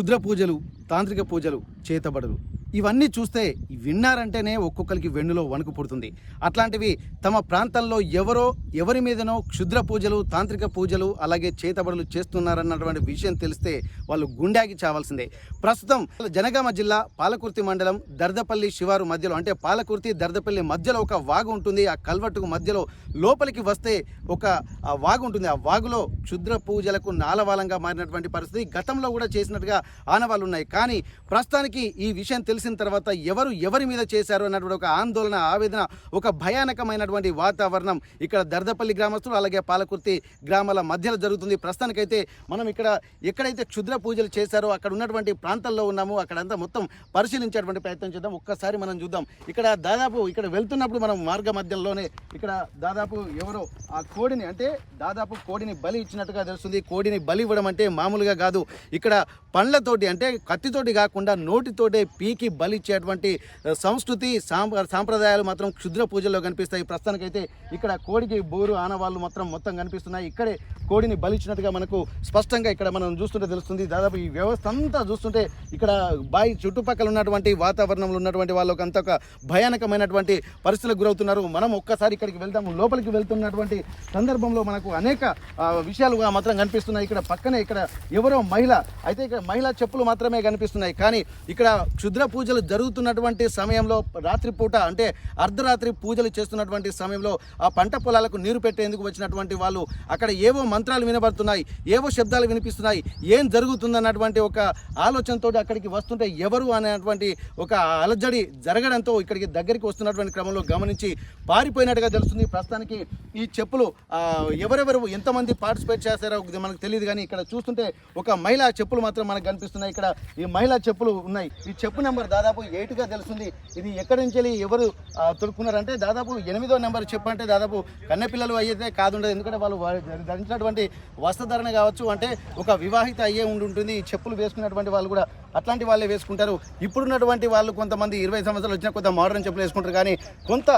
క్షుద్ర పూజలు, తాంత్రిక పూజలు, చేతబడులు ఇవన్నీ చూస్తే విన్నారంటేనే ఒక్కొక్కరికి వెన్నులో వణుకు పుడుతుంది. అట్లాంటివి తమ ప్రాంతంలో ఎవరి మీదనో క్షుద్ర పూజలు, తాంత్రిక పూజలు, అలాగే చేతబడులు చేస్తున్నారన్నటువంటి విషయం తెలిస్తే వాళ్ళు గుండెకి చావాల్సిందే. ప్రస్తుతం జనగామ జిల్లా పాలకుర్తి మండలం దర్దపల్లి శివారు మధ్యలో, అంటే పాలకుర్తి దర్దపల్లి మధ్యలో ఒక వాగు ఉంటుంది. ఆ కల్వట్టుకు మధ్యలో లోపలికి వస్తే ఒక వాగు ఉంటుంది. ఆ వాగులో క్షుద్ర పూజలకు నాలవాలంగా మారినటువంటి పరిస్థితి గతంలో కూడా చేసినట్టుగా ఆనవాళ్ళు ఉన్నాయి. కానీ ప్రస్తుతానికి ఈ విషయం తెలిసిన తర్వాత ఎవరి మీద చేశారు అన్నటువంటి ఒక ఆందోళన, ఆవేదన, ఒక భయానకమైనటువంటి వాతావరణం ఇక్కడ దర్దపల్లి గ్రామస్తులు అలాగే పాలకుర్తి గ్రామాల మధ్యలో జరుగుతుంది. ప్రస్తుతానికైతే మనం ఎక్కడైతే క్షుద్ర పూజలు చేశారో అక్కడ ఉన్నటువంటి ప్రాంతాల్లో ఉన్నాము. అక్కడంతా మొత్తం పరిశీలించేటువంటి ప్రయత్నం చేద్దాం. ఒక్కసారి మనం చూద్దాం. ఇక్కడ వెళ్తున్నప్పుడు మనం మార్గ మధ్యలోనే ఇక్కడ దాదాపు ఎవరో ఆ కోడిని, అంటే దాదాపు కోడిని బలి ఇచ్చినట్టుగా తెలుస్తుంది. కోడిని బలి ఇవ్వడం అంటే మామూలుగా కాదు. ఇక్కడ పండ్లతోటి, అంటే కత్తితోటి కాకుండా నోటితోటే పీకి బలి ఇచ్చేటువంటి సంస్కృతి సాంప్రదాయాలు మాత్రం క్షుద్ర పూజల్లో కనిపిస్తాయి. ప్రస్తుతానికైతే ఇక్కడ కోడికి బోరు ఆనవాళ్ళు మొత్తం కనిపిస్తున్నాయి. ఇక్కడే కోడిని బలిచ్చినట్టుగా మనకు స్పష్టంగా ఇక్కడ మనం చూస్తుంటే తెలుస్తుంది. దాదాపు ఈ వ్యవస్థ అంతా చూస్తుంటే ఇక్కడ బాయి చుట్టుపక్కల ఉన్నటువంటి వాతావరణంలో ఉన్నటువంటి వాళ్ళకి అంత ఒక భయానకమైనటువంటి పరిస్థితులకు గురవుతున్నారు. మనం ఒక్కసారి ఇక్కడికి వెళ్దాము. లోపలికి వెళ్తున్నటువంటి సందర్భంలో మనకు అనేక విషయాలుగా మాత్రం కనిపిస్తున్నాయి. ఇక్కడ పక్కనే ఇక్కడ ఎవరో మహిళ, అయితే ఇక్కడ మహిళా చెప్పులు మాత్రమే కనిపిస్తున్నాయి. కానీ ఇక్కడ క్షుద్ర పూజలు జరుగుతున్నటువంటి సమయంలో రాత్రిపూట, అంటే అర్ధరాత్రి పూజలు చేస్తున్నటువంటి సమయంలో ఆ పంట పొలాలకు నీరు పెట్టేందుకు వచ్చినటువంటి వాళ్ళు అక్కడ ఏవో మంత్రాలు వినబడుతున్నాయి, ఏవో శబ్దాలు వినిపిస్తున్నాయి. ఏం జరుగుతుందన్నటువంటి ఒక ఆలోచనతో అక్కడికి వస్తుంటే ఎవరు అనేటువంటి ఒక అలజడి జరగడంతో ఇక్కడికి దగ్గరికి వస్తున్నటువంటి క్రమంలో గమనించి పారిపోయినట్టుగా తెలుస్తుంది. ప్రస్తుతానికి ఈ చెప్పులు ఎవరెవరు ఎంతమంది పార్టిసిపేట్ చేస్తారో మనకు తెలియదు. కానీ ఇక్కడ చూస్తుంటే ఒక మహిళా చెప్పులు మాత్రం మనకు కనిపిస్తున్నాయి. ఇక్కడ ఈ మహిళా చెప్పులు ఉన్నాయి. ఈ చెప్పు నెంబర్ దాదాపు 8గా తెలుస్తుంది. ఇది ఎక్కడి నుంచి వెళ్ళి ఎవరు తొడుక్కున్నారంటే దాదాపు 8వ నెంబర్ చెప్పు. అంటే దాదాపు కన్నెపిల్లలు అయితే కాదుండదు. ఎందుకంటే వాళ్ళు ధరించినటువంటి వస్త్రధారణ కావచ్చు, అంటే ఒక వివాహిత అయ్యే ఉంటుంది. ఈ చెప్పులు వేసుకున్నటువంటి వాళ్ళు కూడా అట్లాంటి వాళ్ళే వేసుకుంటారు. ఇప్పుడున్నటువంటి వాళ్ళు కొంతమంది 20 సంవత్సరాలు వచ్చినా కొంత మోడర్న్ చెప్పులు వేసుకుంటారు. కానీ కొంత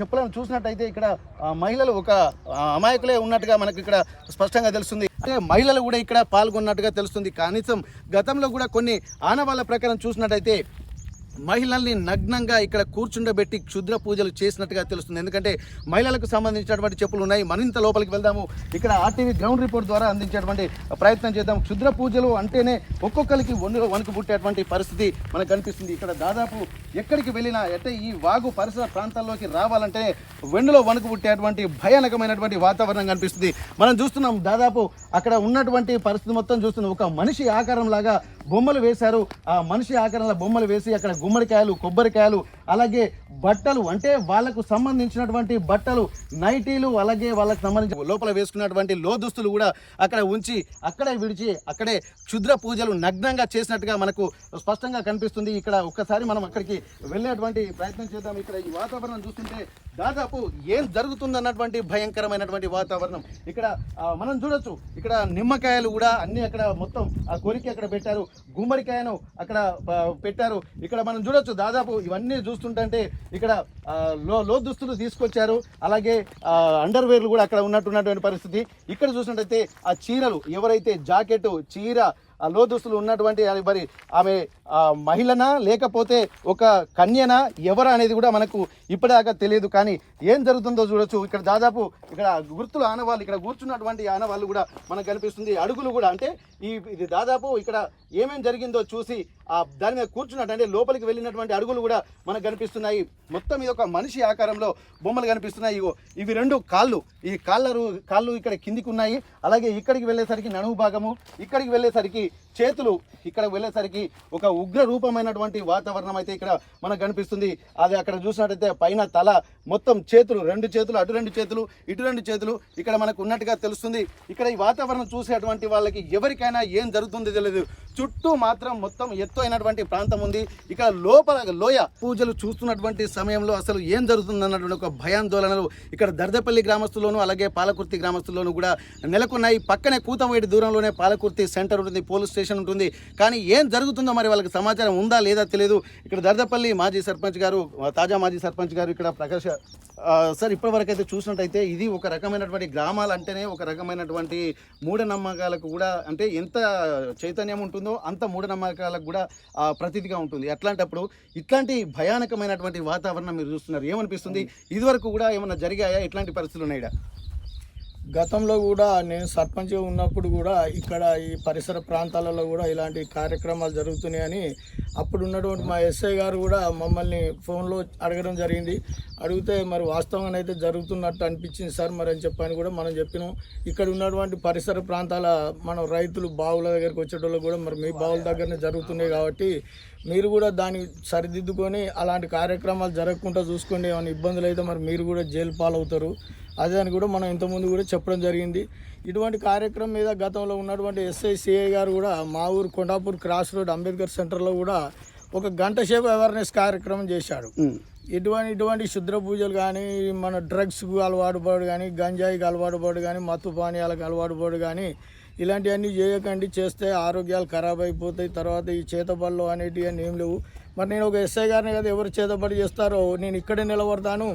చెప్పులను చూసినట్టయితే ఇక్కడ మహిళలు ఒక అమాయకులే ఉన్నట్టుగా మనకు ఇక్కడ స్పష్టంగా తెలుస్తుంది. అంటే మహిళలు కూడా ఇక్కడ పాల్గొన్నట్టుగా తెలుస్తుంది. కనీసం గతంలో కూడా కొన్ని ఆనవాళ్ళ ప్రకారం చూసినట్టయితే మహిళల్ని నగ్నంగా ఇక్కడ కూర్చుండబెట్టి క్షుద్ర పూజలు చేసినట్టుగా తెలుస్తుంది. ఎందుకంటే మహిళలకు సంబంధించినటువంటి చెప్పులు ఉన్నాయి. మరింత లోపలికి వెళ్దాము. ఇక్కడ ఆర్టీవీ గ్రౌండ్ రిపోర్ట్ ద్వారా అందించేటువంటి ప్రయత్నం చేద్దాం. క్షుద్ర పూజలు అంటేనే ఒక్కొక్కరికి వణుకు పుట్టేటువంటి పరిస్థితి మనకు కనిపిస్తుంది. ఇక్కడ దాదాపు ఎక్కడికి వెళ్ళినా, అంటే ఈ వాగు పరిసర ప్రాంతాల్లోకి రావాలంటే వెన్నులో వణుకు పుట్టేటువంటి భయానకమైనటువంటి వాతావరణం కనిపిస్తుంది. మనం చూస్తున్నాం. దాదాపు అక్కడ ఉన్నటువంటి పరిస్థితి మొత్తం చూస్తున్నాం. ఒక మనిషి ఆకారం లాగా బొమ్మలు వేశారు. ఆ మనిషి ఆకారంలో బొమ్మలు వేసి అక్కడ గుమ్మడికాయలు, కొబ్బరికాయలు, అలాగే బట్టలు, అంటే వాళ్ళకు సంబంధించినటువంటి బట్టలు, నైటీలు, అలాగే వాళ్ళకు సంబంధించిన లోపల వేసుకున్నటువంటి లోదుస్తులు కూడా అక్కడ ఉంచి అక్కడే విడిచి అక్కడే క్షుద్ర పూజలు నగ్నంగా చేసినట్టుగా మనకు స్పష్టంగా కనిపిస్తుంది. ఇక్కడ ఒక్కసారి మనం అక్కడికి వెళ్ళేటువంటి ప్రయత్నం చేద్దాం. ఇక్కడ ఈ వాతావరణం చూస్తుంటే దాదాపు ఏం జరుగుతుందన్నటువంటి భయంకరమైనటువంటి వాతావరణం ఇక్కడ మనం చూడొచ్చు. ఇక్కడ నిమ్మకాయలు కూడా అన్ని అక్కడ మొత్తం ఆ కొరికి అక్కడ పెట్టారు. గుమ్మడికాయను అక్కడ పెట్టారు. ఇక్కడ మనం చూడొచ్చు. దాదాపు ఇవన్నీ చూస్తుంటే ఇక్కడ లో దుస్తులు తీసుకొచ్చారు. అలాగే అండర్వేర్లు కూడా అక్కడ ఉన్నటువంటి పరిస్థితి. ఇక్కడ చూసినట్టయితే ఆ చీరలు, ఎవరైతే జాకెట్, చీర, ఆ లోదుస్తులు ఉన్నటువంటి మరి ఆమె మహిళనా లేకపోతే ఒక కన్యనా ఎవరా అనేది కూడా మనకు ఇప్పటిదాకా తెలియదు. కానీ ఏం జరుగుతుందో చూడొచ్చు. ఇక్కడ దాదాపు ఇక్కడ గుర్తులు ఆనవాళ్ళు, ఇక్కడ కూర్చున్నటువంటి ఆనవాళ్ళు కూడా మనకు కనిపిస్తుంది. అడుగులు కూడా, అంటే ఇది దాదాపు ఇక్కడ ఏమేం జరిగిందో చూసి దాని మీద కూర్చున్నట్టు, అంటే లోపలికి వెళ్ళినటువంటి అడుగులు కూడా మనకు కనిపిస్తున్నాయి. మొత్తం ఇది ఒక మనిషి ఆకారంలో బొమ్మలు కనిపిస్తున్నాయి. ఇవి 2 కాళ్ళు, ఈ కాళ్ళు ఇక్కడ కిందికి ఉన్నాయి. అలాగే ఇక్కడికి వెళ్ళేసరికి నడుము భాగము, ఇక్కడికి వెళ్ళేసరికి చేతులు, ఇక్కడ వెళ్ళేసరికి ఒక ఉగ్ర రూపమైనటువంటి వాతావరణం అయితే ఇక్కడ మనకు కనిపిస్తుంది. అది అక్కడ చూసినట్టయితే పైన తల, మొత్తం చేతులు, 2 చేతులు, అటు 2 చేతులు, ఇటు 2 చేతులు ఇక్కడ మనకు ఉన్నట్టుగా తెలుస్తుంది. ఇక్కడ ఈ వాతావరణం చూసేటువంటి వాళ్ళకి ఎవరికైనా ఏం జరుగుతుందో తెలియదు. చుట్టూ మాత్రం మొత్తం ఎత్తు అయినటువంటి ప్రాంతం ఉంది. ఇక్కడ లోపల లోయ పూజలు చూస్తున్నటువంటి సమయంలో అసలు ఏం జరుగుతుందన్నటువంటి ఒక భయాందోళనలు ఇక్కడ దర్దపల్లి గ్రామస్తుల్లోనూ అలాగే పాలకుర్తి గ్రామస్తుల్లోనూ కూడా నెలకొన్నాయి. పక్కనే కూతంవేటి దూరంలోనే పాలకుర్తి సెంటర్ ఉంటుంది, పోలీస్ స్టేషన్ ఎక్స్పెక్టేషన్ ఉంటుంది. కానీ ఏం జరుగుతుందో మరి వాళ్ళకి సమాచారం ఉందా లేదా తెలియదు. ఇక్కడ దర్దపల్లి మాజీ సర్పంచ్ గారు, తాజా మాజీ సర్పంచ్ గారు ఇక్కడ ప్రకాష్ సార్, ఇప్పటివరకు అయితే చూసినట్టయితే ఇది ఒక రకమైనటువంటి గ్రామాలు అంటేనే ఒక రకమైనటువంటి మూఢనమ్మకాలకు కూడా, అంటే ఎంత చైతన్యం ఉంటుందో అంత మూఢనమ్మకాలకు కూడా ప్రతీతిగా ఉంటుంది. అట్లాంటప్పుడు ఇట్లాంటి భయానకమైనటువంటి వాతావరణం మీరు చూస్తున్నారు, ఏమనిపిస్తుంది? ఇదివరకు కూడా ఏమన్నా జరిగాయా? ఎట్లాంటి పరిస్థితులు ఉన్నాయి? గతంలో కూడా నేను సర్పంచ్గా ఉన్నప్పుడు కూడా ఇక్కడ ఈ పరిసర ప్రాంతాలలో కూడా ఇలాంటి కార్యక్రమాలు జరుగుతున్నాయని అప్పుడు ఉన్నటువంటి మా ఎస్ఐ గారు కూడా మమ్మల్ని ఫోన్లో అడగడం జరిగింది. అడిగితే మరి వాస్తవంగా అయితే జరుగుతున్నట్టు అనిపించింది సార్ మరి అని చెప్పని కూడా మనం చెప్పినాం. ఇక్కడ ఉన్నటువంటి పరిసర ప్రాంతాల మనం రైతులు బావుల దగ్గరికి వచ్చేటోళ్ళు కూడా మరి మీ బావుల దగ్గరనే జరుగుతున్నాయి కాబట్టి మీరు కూడా దాన్ని సరిదిద్దుకొని అలాంటి కార్యక్రమాలు జరగకుండా చూసుకోండి. ఏమైనా ఇబ్బందులు అయితే మరి మీరు కూడా జైలు పాలవుతారు. అదే అని కూడా మనం ఇంతకుముందు కూడా చెప్పడం జరిగింది. ఇటువంటి కార్యక్రమం మీద గతంలో ఉన్నటువంటి ఎస్ఐ సిఐ గారు కూడా మా ఊరు కొండాపూర్ క్రాస్ రోడ్ అంబేద్కర్ సెంటర్లో కూడా ఒక గంట సేపు అవేర్నెస్ కార్యక్రమం చేశాడు. ఇటువంటి శుద్ర పూజలు కానీ, మన డ్రగ్స్కు అలవాటు పడు కానీ, గంజాయికి అలవాటు పడు కానీ, మత్తు పానీయాలకు అలవాటు పడు కానీ ఇలాంటివన్నీ చేయకండి, చేస్తే ఆరోగ్యాలు ఖరాబ్ అయిపోతాయి. తర్వాత ఈ చేతబడులు అనేటివి అన్నీ ఏం లేవు. మరి నేను ఒక ఎస్ఐ గారిని కదా, ఎవరు చేతబడి చేస్తారో నేను ఇక్కడే నిలబడతాను,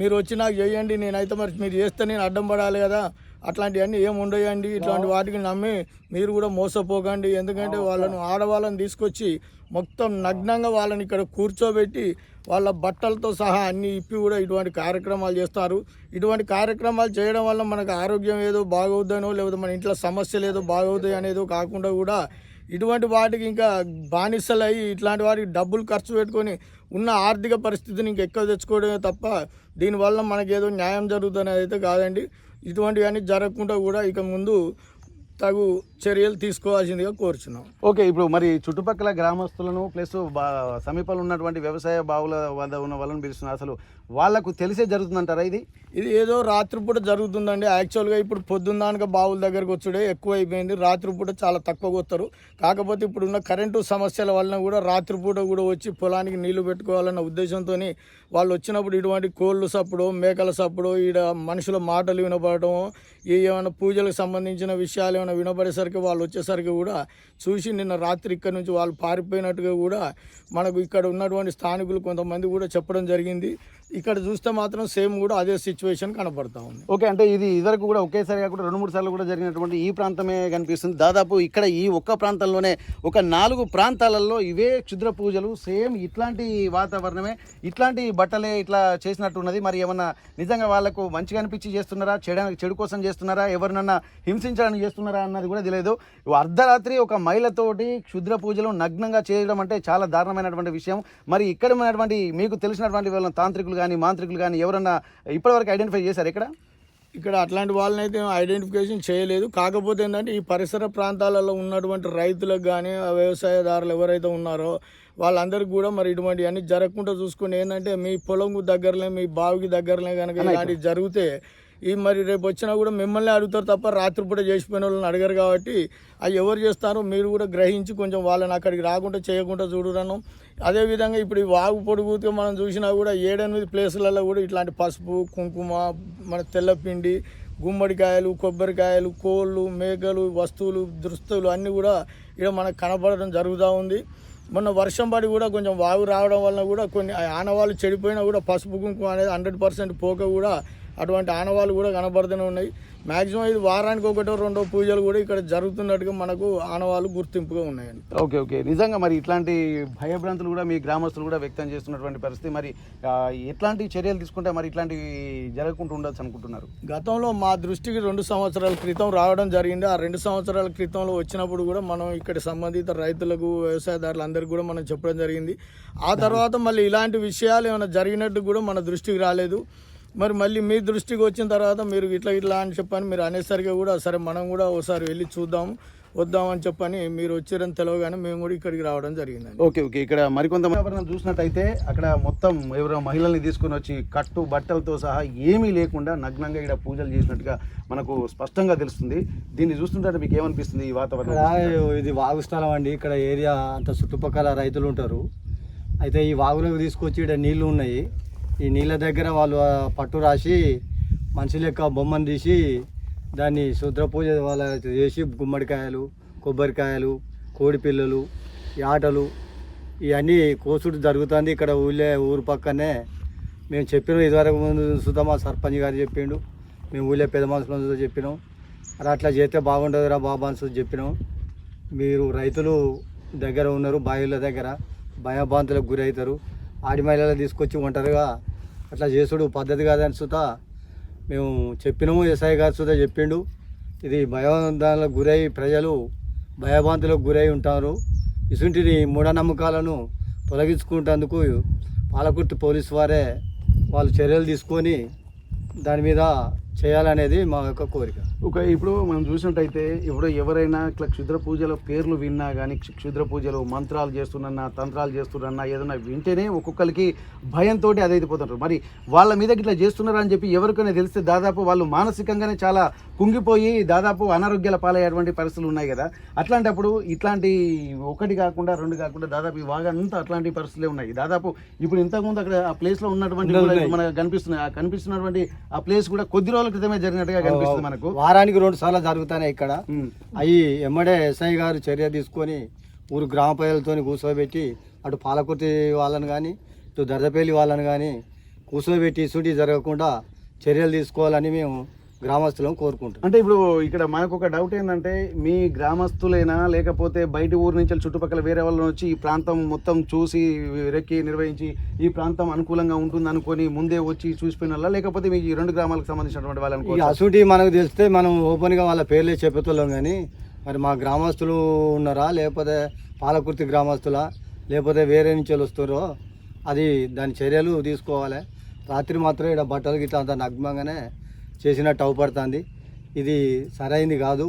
మీరు వచ్చి నాకు చేయండి, నేనైతే మరి మీరు చేస్తే నేను అడ్డం పడాలి కదా, అట్లాంటివన్నీ ఏమి ఉండయండి. ఇట్లాంటి వాటికి నమ్మి మీరు కూడా మోసపోకండి. ఎందుకంటే వాళ్ళను ఆడవాళ్ళని తీసుకొచ్చి మొత్తం నగ్నంగా వాళ్ళని ఇక్కడ కూర్చోబెట్టి వాళ్ళ బట్టలతో సహా అన్ని ఇప్పి కూడా ఇటువంటి కార్యక్రమాలు చేస్తారు. ఇటువంటి కార్యక్రమాలు చేయడం వల్ల మనకు ఆరోగ్యం ఏదో బాగవుద్దనో, లేకపోతే మన ఇంట్లో సమస్యలు ఏదో బాగవుతాయి అనేదో కాకుండా కూడా ఇటువంటి వాటికి ఇంకా బానిసలు అయ్యి ఇట్లాంటి వాటికి డబ్బులు ఖర్చు పెట్టుకొని ఉన్న ఆర్థిక పరిస్థితిని ఇంకా ఎక్కువ తెచ్చుకోవడమే తప్ప దీనివల్ల మనకేదో న్యాయం జరుగుతుంది అయితే కాదండి. ఇటువంటివన్నీ జరగకుండా కూడా ఇక ముందు తగు చర్యలు తీసుకోవాల్సిందిగా కోరుచున్నాం. ఓకే, ఇప్పుడు మరి చుట్టుపక్కల గ్రామస్తులను ప్లస్ సమీపంలో ఉన్నటువంటి వ్యవసాయ బావుల వద్ద ఉన్న వాళ్ళని పిలుస్తున్నారు, అసలు వాళ్ళకు తెలిసే జరుగుతుందంటారా? ఇది ఏదో రాత్రిపూట జరుగుతుందండి. యాక్చువల్గా ఇప్పుడు పొద్దున్నాక బావుల దగ్గరకు వచ్చుడే ఎక్కువ అయిపోయింది. రాత్రిపూట చాలా తక్కువగా వస్తారు. కాకపోతే ఇప్పుడున్న కరెంటు సమస్యల వలన కూడా రాత్రిపూట కూడా వచ్చి పొలానికి నీళ్లు పెట్టుకోవాలన్న ఉద్దేశంతో వాళ్ళు వచ్చినప్పుడు ఇటువంటి కోళ్ళు సప్పుడు, మేకల సప్పుడు, ఈడ మనుషుల మాటలు వినపడటం, ఏమైనా పూజలకు సంబంధించిన విషయాలు ఏమైనా వినపడేసరికి వాళ్ళు వచ్చేసరికి కూడా చూసి నిన్న రాత్రి ఇక్కడ నుంచి వాళ్ళు పారిపోయినట్టుగా కూడా మనకు ఇక్కడ ఉన్నటువంటి స్థానికులు కొంతమంది కూడా చెప్పడం జరిగింది. ఇక్కడ చూస్తే మాత్రం సేమ్ కూడా అదే సిచ్యువేషన్ కనపడతా ఉంది. ఓకే, అంటే ఇది ఇదివరకు కూడా ఒకేసారి కాకుండా 2-3 సార్లు కూడా జరిగినటువంటి ఈ ప్రాంతమే కనిపిస్తుంది. దాదాపు ఇక్కడ ఈ ఒక్క ప్రాంతంలోనే ఒక 4 ప్రాంతాలలో ఇవే క్షుద్ర పూజలు, సేమ్ ఇట్లాంటి వాతావరణమే, ఇట్లాంటి బట్టలే ఇట్లా చేసినట్టున్నది. మరి ఏమన్నా నిజంగా వాళ్ళకు మంచిగా అనిపించి చేస్తున్నారా, చెడు కోసం చేస్తున్నారా, ఎవరినన్నా హింసించడానికి చేస్తున్నారా అన్నది కూడా తెలియదు. అర్ధరాత్రి ఒక మహిళతోటి క్షుద్ర పూజలు నగ్నంగా చేయడం అంటే చాలా దారుణమైనటువంటి విషయం. మరి ఇక్కడ ఉన్నటువంటి మీకు తెలిసినటువంటి వాళ్ళ తాంత్రికులు కానీ మాంత్రికులు కానీ ఎవరన్నా ఇప్పటివరకు ఐడెంటిఫై చేశారు? ఇక్కడ అట్లాంటి వాళ్ళని అయితే ఐడెంటిఫికేషన్ చేయలేదు. కాకపోతే ఏంటంటే ఈ పరిసర ప్రాంతాలలో ఉన్నటువంటి రైతులకు కానీ వ్యవసాయదారులు ఎవరైతే ఉన్నారో వాళ్ళందరికీ కూడా మరి ఇటువంటివన్నీ జరగకుండా చూసుకుని ఏంటంటే మీ పొలం దగ్గరలే, మీ బావికి దగ్గరలే కనుక ఇలాంటివి జరిగితే మరి రేపు వచ్చినా కూడా మిమ్మల్ని అడుగుతారు తప్ప రాత్రిపూట చేసిపోయిన వాళ్ళని అడగరు. కాబట్టి అవి ఎవరు చేస్తారో మీరు కూడా గ్రహించి కొంచెం వాళ్ళని అక్కడికి రాకుండా చేయకుండా చూడరను. అదేవిధంగా ఇప్పుడు ఈ వాగు పొడుగుతూ మనం చూసినా కూడా 7-8 ప్లేసులలో కూడా ఇట్లాంటి పసుపు, కుంకుమ, మన తెల్లపిండి, గుమ్మడికాయలు, కొబ్బరికాయలు, కోళ్ళు, మేకలు, వస్తువులు, దుస్తులు అన్నీ కూడా ఇక్కడ మనకు కనపడడం జరుగుతూ ఉంది. మొన్న వర్షం పడి కూడా కొంచెం వాగు రావడం వలన కూడా కొన్ని ఆనవాళ్ళు చెడిపోయినా కూడా పసుపు కుంకుమ అనేది 100% పోక కూడా అటువంటి ఆనవాళ్ళు కూడా కనబడుతూనే ఉన్నాయి. మ్యాక్సిమం ఇది వారానికి 1-2 పూజలు కూడా ఇక్కడ జరుగుతున్నట్టుగా మనకు ఆనవాళ్ళు గుర్తింపుగా ఉన్నాయండి. ఓకే, నిజంగా మరి ఇట్లాంటి భయభ్రాంతులు కూడా మీ గ్రామస్తులు కూడా వ్యక్తం చేస్తున్నటువంటి పరిస్థితి. మరి ఎట్లాంటి చర్యలు తీసుకుంటే మరి ఇట్లాంటివి జరగకుండా ఉండొచ్చు అనుకుంటున్నారు? గతంలో మా దృష్టికి 2 సంవత్సరాల క్రితం రావడం జరిగింది. ఆ 2 సంవత్సరాల క్రితంలో వచ్చినప్పుడు కూడా మనం ఇక్కడ సంబంధిత రైతులకు, వ్యవసాయదారులందరికీ కూడా మనం చెప్పడం జరిగింది. ఆ తర్వాత మళ్ళీ ఇలాంటి విషయాలు ఏమైనా జరిగినట్టు కూడా మన దృష్టికి రాలేదు. మరి మళ్ళీ మీ దృష్టికి వచ్చిన తర్వాత మీరు ఇట్లా అని చెప్పని మీరు అనేసరికి కూడా సరే మనం కూడా ఒకసారి వెళ్ళి వద్దామని చెప్పని మీరు వచ్చారని తెలియగానే మేము కూడా ఇక్కడికి రావడం జరిగిందండి. ఓకే, ఇక్కడ మరికొంత చూసినట్టయితే అక్కడ మొత్తం ఎవరో మహిళల్ని తీసుకుని వచ్చి కట్టు బట్టలతో సహా ఏమీ లేకుండా నగ్నంగా ఇక్కడ పూజలు చేసినట్టుగా మనకు స్పష్టంగా తెలుస్తుంది. దీన్ని చూస్తుంటే మీకు ఏమనిపిస్తుంది? ఈ వాతావరణం ఇది వాగు స్థలం అండి. ఇక్కడ ఏరియా అంత చుట్టుపక్కల రైతులు ఉంటారు. అయితే ఈ వాగులోకి తీసుకొచ్చి ఇక్కడ నీళ్లు ఉన్నాయి. ఈ నీళ్ళ దగ్గర వాళ్ళు పట్టు రాసి మనిషి లెక్క బొమ్మను తీసి దాన్ని శుద్ర పూజ వాళ్ళ చేసి గుమ్మడికాయలు, కొబ్బరికాయలు కోడి పిల్లలు యాటలు ఇవన్నీ కోసుడు జరుగుతుంది ఇక్కడ ఊరు పక్కనే. మేము చెప్పినాం ఇదివరకు ముందు సుధా మా సర్పంచ్ గారు చెప్పిండు, మేము ఊళ్ళో పెద్ద మనుషులంతా చెప్పినాం. మరి అట్లా చేస్తే బాగుంటుందిరా బాబా అని చెప్పినాం. మీరు రైతులు దగ్గర ఉన్నారు, బావిల దగ్గర భయభ్రాంతులకు గురవుతారు, ఆడి మహిళలు తీసుకొచ్చి ఒంటరిగా అట్లా చేసుడు పద్ధతి కాదని సుతా మేము చెప్పినాము. ఎస్ఐ గారు సుతా చెప్పిండు, ఇది భయభ్రాంతులకు గురై ప్రజలు భయభ్రాంతులకు గురై ఉంటారు. ఇసుంటిని మూఢనమ్మకాలను తొలగించుకుంటేందుకు పాలకుర్తి పోలీసు వారే వాళ్ళు చర్యలు తీసుకొని దాని మీద చేయాలనేది మా యొక్క కోరిక. ఇప్పుడు మనం చూసినట్టయితే ఇప్పుడు ఎవరైనా ఇట్లా క్షుద్ర పూజల పేర్లు విన్నా కానీ క్షుద్ర పూజలు మంత్రాలు చేస్తున్నా తంత్రాలు చేస్తున్నా ఏదైనా వింటేనే ఒక్కొక్కరికి భయంతో అదైతే పోతుంటారు. మరి వాళ్ళ మీద ఇట్లా చేస్తున్నారు అని చెప్పి ఎవరికైనా తెలిస్తే దాదాపు వాళ్ళు మానసికంగానే చాలా కుంగిపోయి దాదాపు అనారోగ్యాల పాలయ్యేటువంటి పరిస్థితులు ఉన్నాయి కదా. అట్లాంటప్పుడు ఇట్లాంటి ఒకటి కాకుండా రెండు కాకుండా దాదాపు ఈ వాగంతా అట్లాంటి పరిస్థితులే ఉన్నాయి. దాదాపు ఇప్పుడు ఇంతకుముందు అక్కడ ఆ ప్లేస్లో ఉన్నటువంటి మనకు కనిపిస్తున్నటువంటి ఆ ప్లేస్ కూడా కొద్ది రోజుల క్రితమే జరిగినట్టుగా కనిపిస్తుంది మనకు. వారానికి 2 సార్లు జరుగుతున్నాయి ఇక్కడ. అవి ఎమ్మడే ఎస్ఐ గారు చర్య తీసుకొని ఊరు గ్రామ ప్రజలతో కూర్చోబెట్టి అటు పాలకుర్తి వాళ్ళని కానీ ఇటు దర్దపల్లి వాళ్ళని కానీ కూర్చోబెట్టి సూటి జరగకుండా చర్యలు తీసుకోవాలని మేము గ్రామస్తులను కోరుకుంటాం. అంటే ఇప్పుడు ఇక్కడ మనకు ఒక డౌట్ ఏంటంటే, మీ గ్రామస్తులైనా లేకపోతే బయట ఊరు నుంచి చుట్టుపక్కల వేరే వాళ్ళు వచ్చి ఈ ప్రాంతం మొత్తం చూసి రెక్కి నిర్వహించి ఈ ప్రాంతం అనుకూలంగా ఉంటుంది అనుకొని ముందే వచ్చి చూసిపోయిన వాళ్ళ, లేకపోతే మీ ఈ 2 గ్రామాలకు సంబంధించినటువంటి వాళ్ళని అసూటి మనకు తెలిస్తే మనం ఓపెన్గా వాళ్ళ పేర్లే చెప్పుతున్నాం. కానీ మరి మా గ్రామస్తులు ఉన్నారా, లేకపోతే పాలకుర్తి గ్రామస్తులా, లేకపోతే వేరే నుంచి వస్తారో అది దాని చర్యలు తీసుకోవాలి. రాత్రి మాత్రం ఇక్కడ బట్టలు గిట్లా అంత నగ్మంగానే చేసినట్టు అవపడుతుంది. ఇది సరైంది కాదు.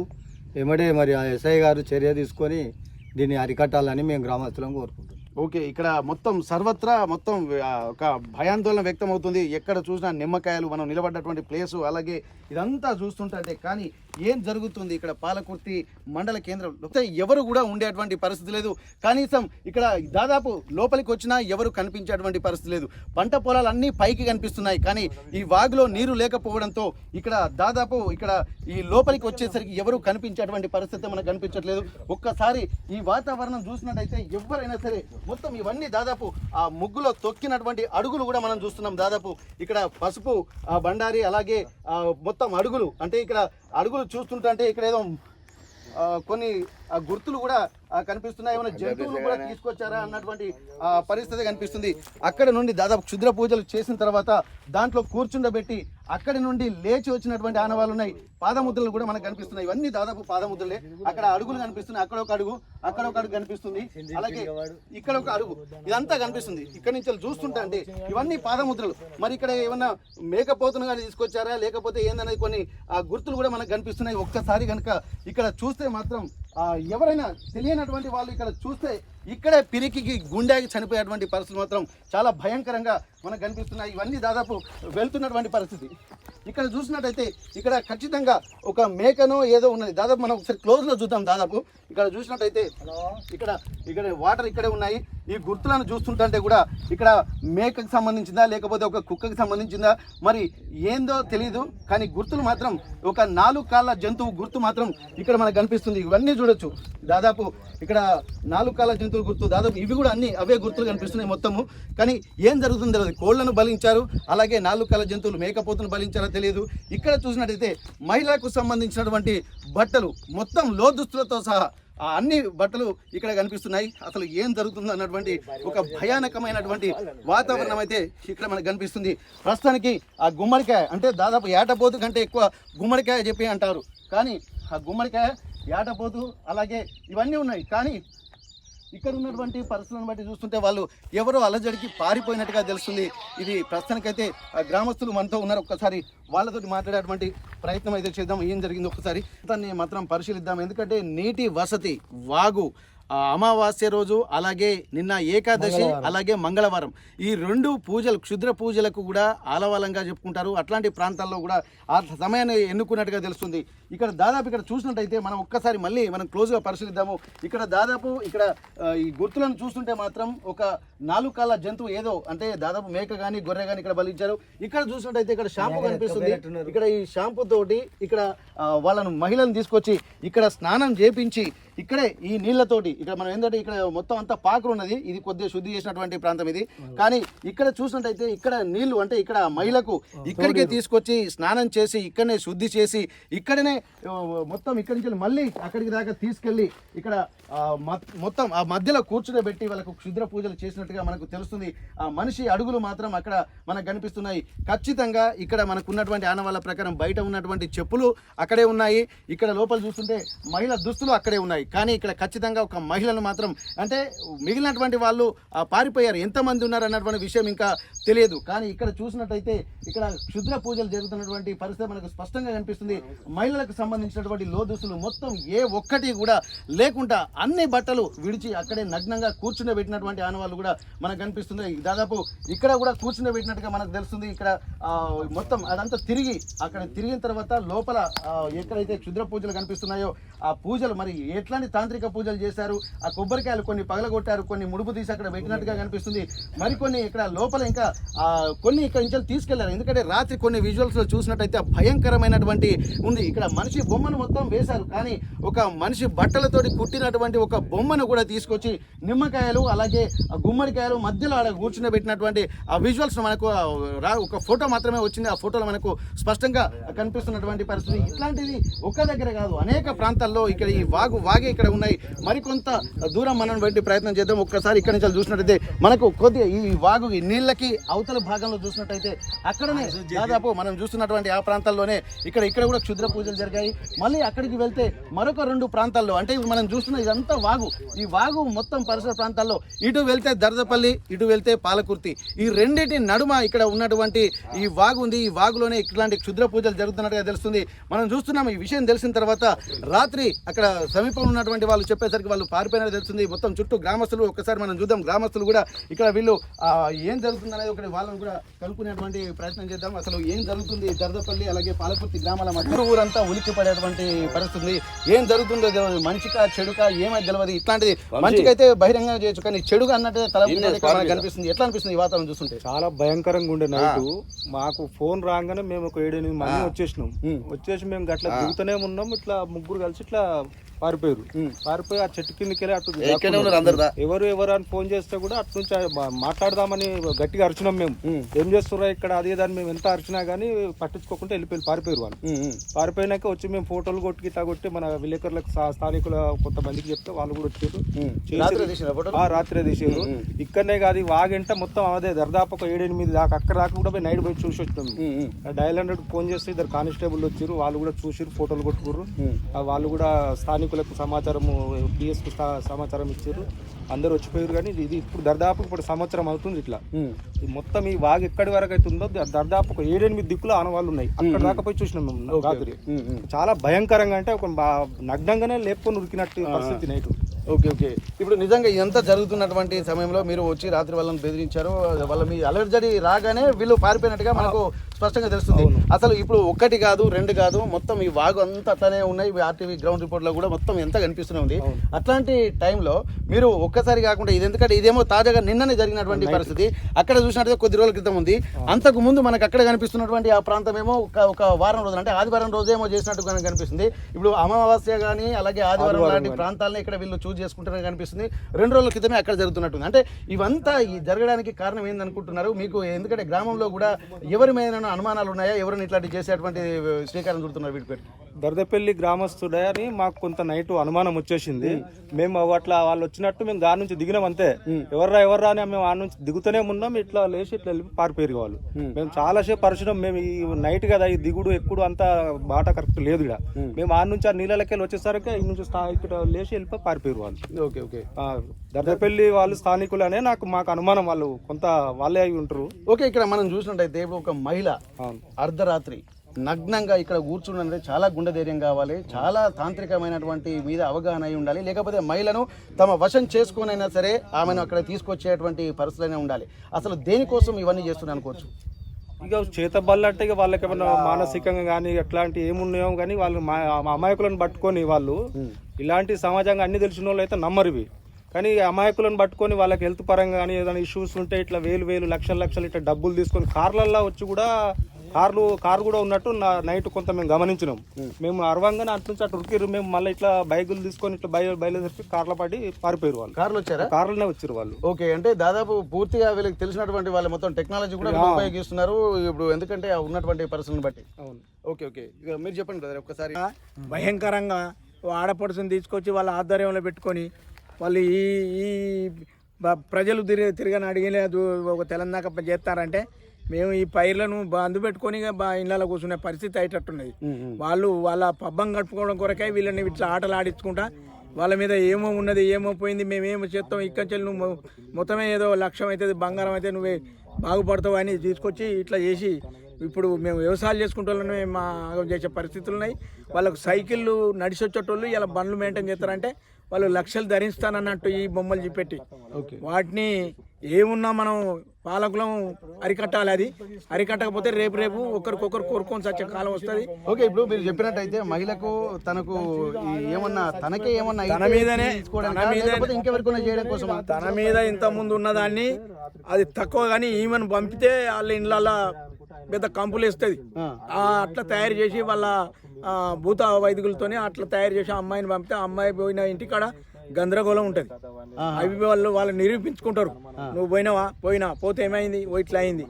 వెంబడే మరి ఆ ఎస్ఐ గారు చర్య తీసుకొని దీన్ని అరికట్టాలని మేము గ్రామస్తులను కోరుకుంటున్నాం. ఓకే, ఇక్కడ మొత్తం సర్వత్రా మొత్తం ఒక భయాందోళన వ్యక్తం అవుతుంది. ఎక్కడ చూసినా నిమ్మకాయలు, మనం నిలబడ్డటువంటి ప్లేసు, అలాగే ఇదంతా చూస్తుంటే కానీ ఏం జరుగుతుంది ఇక్కడ పాలకుర్తి మండల కేంద్రంలో ఎవరు కూడా ఉండేటువంటి పరిస్థితి లేదు. కనీసం ఇక్కడ దాదాపు లోపలికి వచ్చినా ఎవరు కనిపించేటువంటి పరిస్థితి లేదు. పంట పొలాలు అన్నీ పైకి కనిపిస్తున్నాయి, కానీ ఈ వాగులో నీరు లేకపోవడంతో ఇక్కడ దాదాపు ఇక్కడ ఈ లోపలికి వచ్చేసరికి ఎవరు కనిపించేటువంటి పరిస్థితి మనకు కనిపించట్లేదు. ఒక్కసారి ఈ వాతావరణం చూసినట్టయితే ఎవరైనా సరే మొత్తం ఇవన్నీ దాదాపు ఆ ముగ్గులో తొక్కినటువంటి అడుగులు కూడా మనం చూస్తున్నాం. దాదాపు ఇక్కడ పసుపు బండారి, అలాగే మొత్తం అడుగులు, అంటే ఇక్కడ అడుగులు చూస్తుంటే ఇక్కడ ఏదో కొన్ని గుర్తులు కూడా కనిపిస్తున్నాయి. ఏమైనా జంతువులు కూడా తీసుకొచ్చారా అన్నటువంటి పరిస్థితి కనిపిస్తుంది. అక్కడ నుండి దాదాపు క్షుద్ర పూజలు చేసిన తర్వాత దాంట్లో కూర్చుండబెట్టి అక్కడి నుండి లేచి వచ్చినటువంటి ఆనవాళ్ళు ఉన్నాయి. పాదముద్రలు కూడా మనకు కనిపిస్తున్నాయి. ఇవన్నీ దాదాపు పాదముద్రలే. అక్కడ అడుగులు కనిపిస్తున్నాయి, అక్కడ ఒక అడుగు, అక్కడ ఒక అడుగు కనిపిస్తుంది, అలాగే ఇక్కడ ఒక అడుగు, ఇదంతా కనిపిస్తుంది. ఇక్కడ నుంచి చూస్తుంటే అంటే ఇవన్నీ పాదముద్రలు. మరి ఇక్కడ ఏమన్నా మేకపోతును కానీ తీసుకొచ్చారా, లేకపోతే ఏందనేది కొన్ని గుర్తులు కూడా మనకు కనిపిస్తున్నాయి. ఒక్కసారి కనుక ఇక్కడ చూస్తే మాత్రం ఎవరైనా తెలియనటువంటి వాళ్ళు ఇక్కడ చూస్తే ఇక్కడే పిరికి గుండెకి చనిపోయేటువంటి పరిస్థితులు మాత్రం చాలా భయంకరంగా మనకు కనిపిస్తున్నాయి. ఇవన్నీ దాదాపు వెళ్తున్నటువంటి పరిస్థితి. ఇక్కడ చూసినట్టయితే ఇక్కడ ఖచ్చితంగా ఒక మేకనో ఏదో ఉన్నది. దాదాపు మనం ఒకసారి క్లోజ్లో చూద్దాం. దాదాపు ఇక్కడ చూసినట్టయితే ఇక్కడ వాటర్ ఇక్కడే ఉన్నాయి. ఈ గుర్తులను చూస్తుంటే కూడా ఇక్కడ మేకకు సంబంధించిందా లేకపోతే ఒక కుక్కకి సంబంధించిందా మరి ఏందో తెలియదు, కానీ గుర్తులు మాత్రం ఒక 4 కాళ్ళ జంతువు గుర్తు మాత్రం ఇక్కడ మనకు కనిపిస్తుంది. ఇవన్నీ చూడొచ్చు. దాదాపు ఇక్కడ 4 కాళ్ళ జంతువుల గుర్తు, దాదాపు ఇవి కూడా అన్ని అవే గుర్తులు కనిపిస్తున్నాయి మొత్తము. కానీ ఏం జరుగుతుందో తెలియదు. కోళ్లను బలించారు, అలాగే 4 కాళ్ళ జంతువులు మేకపోతును బలించారో తెలియదు. ఇక్కడ చూసినట్టయితే మహిళలకు సంబంధించినటువంటి బట్టలు మొత్తం లోదుస్తులతో సహా అన్ని బట్టలు ఇక్కడ కనిపిస్తున్నాయి. అసలు ఏం జరుగుతుందో అన్నటువంటి ఒక భయానకమైనటువంటి వాతావరణం అయితే ఇక్కడ మనకు కనిపిస్తుంది. ప్రస్తుతానికి ఆ గుమ్మడికాయ అంటే దాదాపు ఏటపోతు కంటే ఎక్కువ గుమ్మడికాయ చెప్పి అంటారు, కానీ ఆ గుమ్మడికాయ, ఏటపోతు అలాగే ఇవన్నీ ఉన్నాయి. కానీ ఇక్కడ ఉన్నటువంటి పరిస్థితులను బట్టి చూస్తుంటే వాళ్ళు ఎవరో అలజడికి పారిపోయినట్టుగా తెలుస్తుంది. ఇది ప్రస్తుతానికైతే గ్రామస్తులు మనతో ఉన్నారు. ఒక్కసారి వాళ్ళతో మాట్లాడేటువంటి ప్రయత్నం అయితే చేద్దాం. ఏం జరిగింది ఒక్కసారి దాన్ని మాత్రం పరిశీలిద్దాం. ఎందుకంటే నీటి వసతి, వాగు, అమావాస్య రోజు, అలాగే నిన్న ఏకాదశి, అలాగే మంగళవారం, ఈ 2 పూజలు క్షుద్ర పూజలకు కూడా ఆలవాలంగా చెప్పుకుంటారు. అట్లాంటి ప్రాంతాల్లో కూడా ఆ సమయాన్ని ఎన్నుకున్నట్టుగా తెలుస్తుంది. ఇక్కడ దాదాపు ఇక్కడ చూసినట్టయితే మనం ఒక్కసారి మళ్ళీ మనం క్లోజ్గా పరిశీలిద్దాము. ఇక్కడ దాదాపు ఇక్కడ ఈ గుర్తులను చూస్తుంటే మాత్రం ఒక 4 కాళ్ళ జంతువు ఏదో, అంటే దాదాపు మేక కానీ గొర్రె కానీ ఇక్కడ బలించారు. ఇక్కడ చూసినట్టయితే ఇక్కడ షాంపూ కనిపిస్తుంది. ఇక్కడ ఈ షాంపూ తోటి ఇక్కడ వాళ్ళను మహిళలను తీసుకొచ్చి ఇక్కడ స్నానం చేపించి ఇక్కడే ఈ నీళ్లతోటి ఇక్కడ మనం ఏంటంటే ఇక్కడ మొత్తం అంతా పాకులు ఉన్నది, ఇది కొద్దిగా శుద్ధి చేసినటువంటి ప్రాంతం ఇది. కానీ ఇక్కడ చూసినట్టయితే ఇక్కడ నీళ్లు అంటే ఇక్కడ మహిళకు ఇక్కడికే తీసుకొచ్చి స్నానం చేసి ఇక్కడనే శుద్ధి చేసి ఇక్కడనే మొత్తం ఇక్కడి నుంచి మళ్ళీ అక్కడికి దాకా తీసుకెళ్ళి ఇక్కడ మొత్తం ఆ మధ్యలో కూర్చునబెట్టి వాళ్ళకు క్షుద్ర పూజలు చేసినట్టుగా మనకు తెలుస్తుంది. ఆ మనిషి అడుగులు మాత్రం అక్కడ మనకు కనిపిస్తున్నాయి. ఖచ్చితంగా ఇక్కడ మనకు ఉన్నటువంటి ఆనవాళ్ళ ప్రకారం బయట ఉన్నటువంటి చెప్పులు అక్కడే ఉన్నాయి, ఇక్కడ లోపల చూస్తుంటే మహిళ దుస్తులు అక్కడే ఉన్నాయి. కానీ ఇక్కడ ఖచ్చితంగా ఒక మహిళను మాత్రం అంటే మిగిలినటువంటి వాళ్ళు పారిపోయారు, ఎంతమంది ఉన్నారు అన్నటువంటి విషయం ఇంకా తెలియదు. కానీ ఇక్కడ చూసినట్టయితే ఇక్కడ క్షుద్ర పూజలు జరుగుతున్నటువంటి పరిస్థితి మనకు స్పష్టంగా కనిపిస్తుంది. మహిళలకు సంబంధించినటువంటి లోదుస్తులు మొత్తం ఏ ఒక్కటి కూడా లేకుండా అన్ని బట్టలు విడిచి అక్కడే నగ్నంగా కూర్చుండబెట్టినటువంటి ఆనవాళ్ళు కూడా మనకు కనిపిస్తుంది. దాదాపు ఇక్కడ కూడా కూర్చుండబెట్టినట్టుగా మనకు తెలుస్తుంది. ఇక్కడ మొత్తం అదంతా తిరిగి అక్కడ తిరిగిన తర్వాత లోపల ఎక్కడైతే క్షుద్ర పూజలు కనిపిస్తున్నాయో ఆ పూజలు మరి ఎట్లాంటి తాంత్రిక పూజలు చేశారు, ఆ కొబ్బరికాయలు కొన్ని పగలగొట్టారు, కొన్ని ముడుపు తీసి అక్కడ పెట్టినట్టుగా కనిపిస్తుంది. మరికొన్ని ఇక్కడ లోపల ఇంకా కొన్ని ఇక్కడ నుంచి తీసుకెళ్లారు. ఎందుకంటే రాత్రి కొన్ని విజువల్స్ లో చూసినట్టయితే భయంకరమైనటువంటి ఉంది. ఇక్కడ మనిషి బొమ్మను మొత్తం వేశారు, కానీ ఒక మనిషి బట్టలతోటి కుట్టినటువంటి ఒక బొమ్మను కూడా తీసుకొచ్చి నిమ్మకాయలు అలాగే గుమ్మడికాయలు మధ్యలో ఆడ కూర్చుని ఆ విజువల్స్ మనకు ఒక ఫోటో మాత్రమే వచ్చింది. ఆ ఫోటోలో మనకు స్పష్టంగా కనిపిస్తున్నటువంటి పరిస్థితి. ఇట్లాంటిది ఒక్క దగ్గర కాదు, అనేక ప్రాంతాల్లో ఇక్కడ ఈ వాగే ఇక్కడ ఉన్నాయి. మరికొంత దూరం మనం పెట్టి ప్రయత్నం చేద్దాం. ఒక్కసారి ఇక్కడ నుంచి చూసినట్టయితే మనకు కొద్దిగా ఈ వాగు ఈ నీళ్ళకి అవతల భాగంలో చూసినట్టయితే అక్కడనే దాదాపు మనం చూస్తున్నటువంటి ఆ ప్రాంతాల్లోనే ఇక్కడ కూడా క్షుద్ర పూజలు జరిగాయి. మళ్ళీ అక్కడికి వెళ్తే మరొక 2 ప్రాంతాల్లో అంటే మనం చూస్తున్న ఇదంతా వాగు, ఈ వాగు మొత్తం పరిసర ప్రాంతాల్లో ఇటు వెళ్తే దర్దపల్లి, ఇటు వెళ్తే పాలకుర్తి, ఈ రెండింటి నడుమ ఇక్కడ ఉన్నటువంటి ఈ వాగు ఉంది. ఈ వాగులోనే ఇట్లాంటి క్షుద్ర పూజలు జరుగుతున్నట్టుగా తెలుస్తుంది. మనం చూస్తున్నాం. ఈ విషయం తెలిసిన తర్వాత రాత్రి అక్కడ సమీపంలో ఉన్నటువంటి వాళ్ళు చెప్పేసరికి వాళ్ళు పారిపోయినట్టు తెలుస్తుంది. మొత్తం చుట్టూ గ్రామస్తులు ఒక్కసారి మనం చూద్దాం. గ్రామస్తులు కూడా ఇక్కడ వీళ్ళు ఏం జరుగుతుంది అనేది ఒకటి వాళ్ళని కూడా కనుక్కునేటువంటి ప్రయత్నం చేద్దాం. అసలు ఏం జరుగుతుంది దర్దపల్లి అలాగే పాలకుర్తి గ్రామాల మధ్య ఊరంతా ఉలిక్కి పడేటువంటి పరిస్థితి. ఏం జరుగుతుందో తెలియదు, మంచికా చెడుకా ఏమైతే తెలియదు. ఇట్లాంటిది మంచికైతే బహిరంగంగా చేయొచ్చు, కానీ చెడుగా అన్నట్టు తల కనిపిస్తుంది. ఎట్లా అనిపిస్తుంది ఈ వాతావరణం చూస్తుంటే? చాలా భయంకరంగా ఉండే నైట్. మాకు ఫోన్ రాగానే మేము ఒక 7-8 మంది వచ్చేసి మేము గట్లా దిగుతూనే ఉన్నాం. ఇట్లా ముగ్గురు కలిసి ఇట్లా పారిపోయి ఆ చెట్టు కిందకి వెళ్ళి అటు ఎవరు అని ఫోన్ చేస్తే కూడా అటు నుంచి మాట్లాడదామని గట్టిగా అరిచినాం. మేము ఏం చేస్తున్నా ఇక్కడ అది దాన్ని మేము ఎంత అరిచినా గానీ పట్టించుకోకుండా పారిపోయారు వాళ్ళు. పారిపోయినాక వచ్చి మేము ఫోటోలు కొట్టి మన విలేకరులకు స్థానికుల కొంతమందికి చెప్తే వాళ్ళు కూడా వచ్చారు. రాత్రే తీసారు. ఇక్కడనే కాదు వాగంట మొత్తం అదే దర్దాపు ఒక 7-8 దాకా అక్కడ దాకా కూడా నైట్ పోయి చూసి వచ్చినాం. డయల్ 100 ఫోన్ చేస్తే 2 కానిస్టేబుల్ వచ్చారు. వాళ్ళు కూడా చూసి ఫోటోలు కొట్టుకుర్రు. వాళ్ళు కూడా స్థానికులకు సమాచారం పిఎస్కు సమాచారం ఇచ్చారు. అందరూ వచ్చిపోయారు. కానీ ఇది ఇప్పుడు సంవత్సరం అవుతుంది. ఇట్లా మొత్తం ఈ వాగు ఎక్కడి వరకు అయితే ఉందో దాదాపు ఒక 7-8 దిక్కులు ఆనవాళ్ళు ఉన్నాయి. అక్కడ దాకా పోయి చూసినాం మేము రాత్రి. చాలా భయంకరంగా అంటే ఒక నగ్నంగానే లేపుకొని ఉరికినట్టు పరిస్థితి నైట్. ఓకే. ఇప్పుడు నిజంగా ఇదంతా జరుగుతున్నటువంటి సమయంలో మీరు వచ్చి రాత్రి వాళ్ళని బెదిరించారు. వాళ్ళ మీ అలర్జరీ రాగానే వీళ్ళు పారిపోయినట్టుగా మనకు స్పష్టంగా తెలుస్తుంది. అసలు ఇప్పుడు 1 కాదు 2 కాదు, మొత్తం ఈ వాగు అంతా అట్లనే ఉన్నాయి. ఆర్టీవీ గ్రౌండ్ రిపోర్ట్ లో కూడా మొత్తం ఎంత కనిపిస్తూనే ఉంది. అట్లాంటి టైంలో మీరు ఒక్కసారి కాకుండా ఇది ఎందుకంటే ఇదేమో తాజాగా నిన్ననే జరిగినటువంటి పరిస్థితి. అక్కడ చూసినట్టు కొద్ది రోజుల క్రితం ఉంది. అంతకు ముందు మనకు అక్కడ కనిపిస్తున్నటువంటి ఆ ప్రాంతం ఏమో ఒక వారం రోజులు అంటే ఆదివారం రోజేమో చేసినట్టు కనిపిస్తుంది. ఇప్పుడు అమావాస్య కానీ అలాగే ఆదివారం లాంటి ప్రాంతాలను ఇక్కడ వీళ్ళు చేసుకుంటారని కనిపిస్తుంది. 2 రోజుల క్రితమే అక్కడ జరుగుతున్నట్టుంది. అంటే ఇవంతా ఈ జరగడానికి కారణం ఏందనుకుంటున్నారు మీకు? ఎందుకంటే గ్రామంలో కూడా ఎవరి మీద అనుమానాలు ఉన్నాయా? ఎవరైనా ఇట్లాంటి చేసేటువంటి శ్రీకారం చుడుతున్నారు వీటి పేరు? దర్దపల్లి గ్రామస్తుడే అని మాకు కొంత నైట్ అనుమానం వచ్చేసింది. మేము అట్లా వాళ్ళు వచ్చినట్టు మేము దాని నుంచి దిగినాం అంతే. ఎవర్రా అని మేము ఆ నుంచి దిగుతూనే ఉన్నాం. ఇట్లా లేచి ఇట్లా వెళ్ళి పారిపోయారు వాళ్ళు. మేము చాలా సేపు పరిచయం. మేము ఈ నైట్ కదా ఈ దిగుడు ఎక్కుడు అంతా బాట కరెక్ట్ లేదు ఇక్కడ. మేము ఆ నుంచి ఆ నీళ్ళకి వచ్చేసరికి ఈ నుంచి ఇక్కడ లేచి వెళ్ళిపోయి పారిపోయారు వాళ్ళు. ఓకే. దర్దపల్లి వాళ్ళు స్థానికులు అనే మాకు అనుమానం. వాళ్ళు కొంత వాళ్ళే అయి ఉంటారు. ఓకే. ఇక్కడ మనం చూసినట్టయితే ఒక మహిళ అర్ధరాత్రి నగ్నంగా ఇక్కడ కూర్చుండే చాలా గుండె ధైర్యం కావాలి, చాలా తాంత్రికమైనటువంటి మీద అవగాహన అయి ఉండాలి. లేకపోతే మహిళను తమ వశం చేసుకునైనా సరే ఆమెను అక్కడ తీసుకొచ్చేటువంటి పరిస్థితులనే ఉండాలి. అసలు దేనికోసం ఇవన్నీ చేస్తున్నారు అనుకోవచ్చు? ఇక చేతబళ్ళు అంటే ఇక వాళ్ళకి ఏమన్నా మానసికంగా కానీ అట్లాంటి ఏమున్నాయో కానీ వాళ్ళు అమాయకులను పట్టుకొని వాళ్ళు ఇలాంటి సమాజంగా అన్ని తెలిసిన వాళ్ళు అయితే నమ్మరు ఇవి. కానీ అమాయకులను పట్టుకొని వాళ్ళకి హెల్త్ పరంగా కానీ ఏదైనా ఇష్యూస్ ఉంటే ఇట్లా వేలు లక్షలు ఇట్లా డబ్బులు తీసుకొని కార్లల్లో వచ్చి కూడా కారు కూడా ఉన్నట్టు నైట్ కొంత మేము గమనించినాం. మేము అరవంగానే అటు నుంచి అటు ఉరికిరు. మేము మళ్ళీ ఇట్లా బైకులు తీసుకొని ఇట్లా బయలుదేరి కార్లో పడి పారిపోయారు వాళ్ళు. కార్లు వచ్చారా? కార్లోనే వచ్చారు వాళ్ళు. ఓకే, అంటే దాదాపు పూర్తిగా వీళ్ళకి తెలిసినటువంటి వాళ్ళు మొత్తం టెక్నాలజీ కూడా ఉపయోగిస్తున్నారు ఇప్పుడు, ఎందుకంటే ఉన్నటువంటి పరిస్థితులను బట్టి. అవును. ఓకే ఓకే, ఇక మీరు చెప్పండి బ్రదర్ ఒక్కసారి. భయంకరంగా ఆడపడుచుని తీసుకొచ్చి వాళ్ళ ఆధ్వర్యంలో పెట్టుకొని వాళ్ళు ఈ ప్రజలు తిరగని అడిగలేదు ఒక తెలంగాణ చేస్తారంటే మేము ఈ పైర్లను బంధు పెట్టుకొని ఇళ్ళలో కూర్చునే పరిస్థితి అయ్యేటట్టున్నది. వాళ్ళు వాళ్ళ పబ్బం గడుపుకోవడం కొరకై వీళ్ళని ఇట్లా ఆటలు ఆడించుకుంటా వాళ్ళ మీద ఏమో ఉన్నది ఏమో పోయింది మేమేమో చేస్తాం ఇక్కడి నువ్వు మొత్తమే ఏదో లక్ష్యం అవుతుంది బంగారం అయితే నువ్వే బాగుపడతావు అని తీసుకొచ్చి ఇట్లా చేసి ఇప్పుడు మేము వ్యవసాయాలు చేసుకుంటే మా చేసే పరిస్థితులు ఉన్నాయి. వాళ్ళకు సైకిళ్ళు నడిచి వచ్చేటోళ్ళు ఇలా బండ్లు మెయింటైన్ చేస్తారంటే వాళ్ళు లక్షలు ధరిస్తానన్నట్టు ఈ బొమ్మలు చూపెట్టి వాటిని ఏమున్నా మనం పాలకులం అరికట్టాలి. అది అరికట్టకపోతే రేపు ఒకరికొకరు కోరుకొని వచ్చే కాలం వస్తుంది. ఓకే, ఇప్పుడు మీరు చెప్పినట్టయితే మహిళకు తనకు ఏమన్నా తనకే ఏమన్నా తన మీదనే ఇంకెవరికైనా చేయడం కోసం తన మీద ఇంత ముందు ఉన్నదాన్ని అది తక్కువ కానీ ఈమెను పంపితే వాళ్ళ ఇళ్ళల్లో పెద్ద కంపులు వేస్తుంది. అట్లా తయారు చేసి వాళ్ళ భూత వైదికులతోనే అట్లా తయారు చేసి అమ్మాయిని పంపితే అమ్మాయి పోయిన ఇంటికాడ గందరగోళం ఉంటుంది. అవి వాళ్ళు నిరూపించుకుంటారు. నువ్వు పోయినా పోతే ఏమైంది ఇట్లా అయింది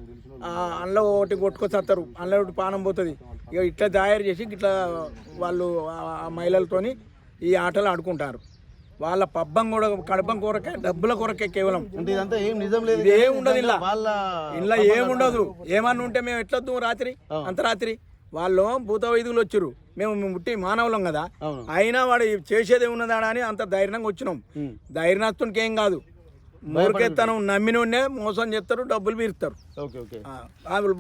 అందులో ఒకటి కొట్టుకొచ్చేస్తారు, అందులో ఒకటి పానం పోతుంది. ఇక ఇట్లా తయారు చేసి ఇట్లా వాళ్ళు ఆ మహిళలతోని ఈ ఆటలు ఆడుకుంటారు. వాళ్ళ పబ్బం కూడా కడపం కొరకే డబ్బుల కొరకే కేవలం. ఇదంతా ఏం నిజం లేదు, ఏముండదు ఇలా ఏముండదు. ఏమన్నా ఉంటే మేము ఎట్లొద్దు రాత్రి అంతరాత్రి వాళ్ళు భూత వైదికులు వచ్చారు, మేము ముట్టి మానవులం కదా, అయినా వాడు చేసేది ఉన్నదా అని అంత ధైర్యంగా వచ్చినాం. ధైర్యస్తునికి ఏం కాదు, మూర్ఖెత్తనం నమ్మినోనే మోసం చేస్తారు, డబ్బులు పీరుస్తారు.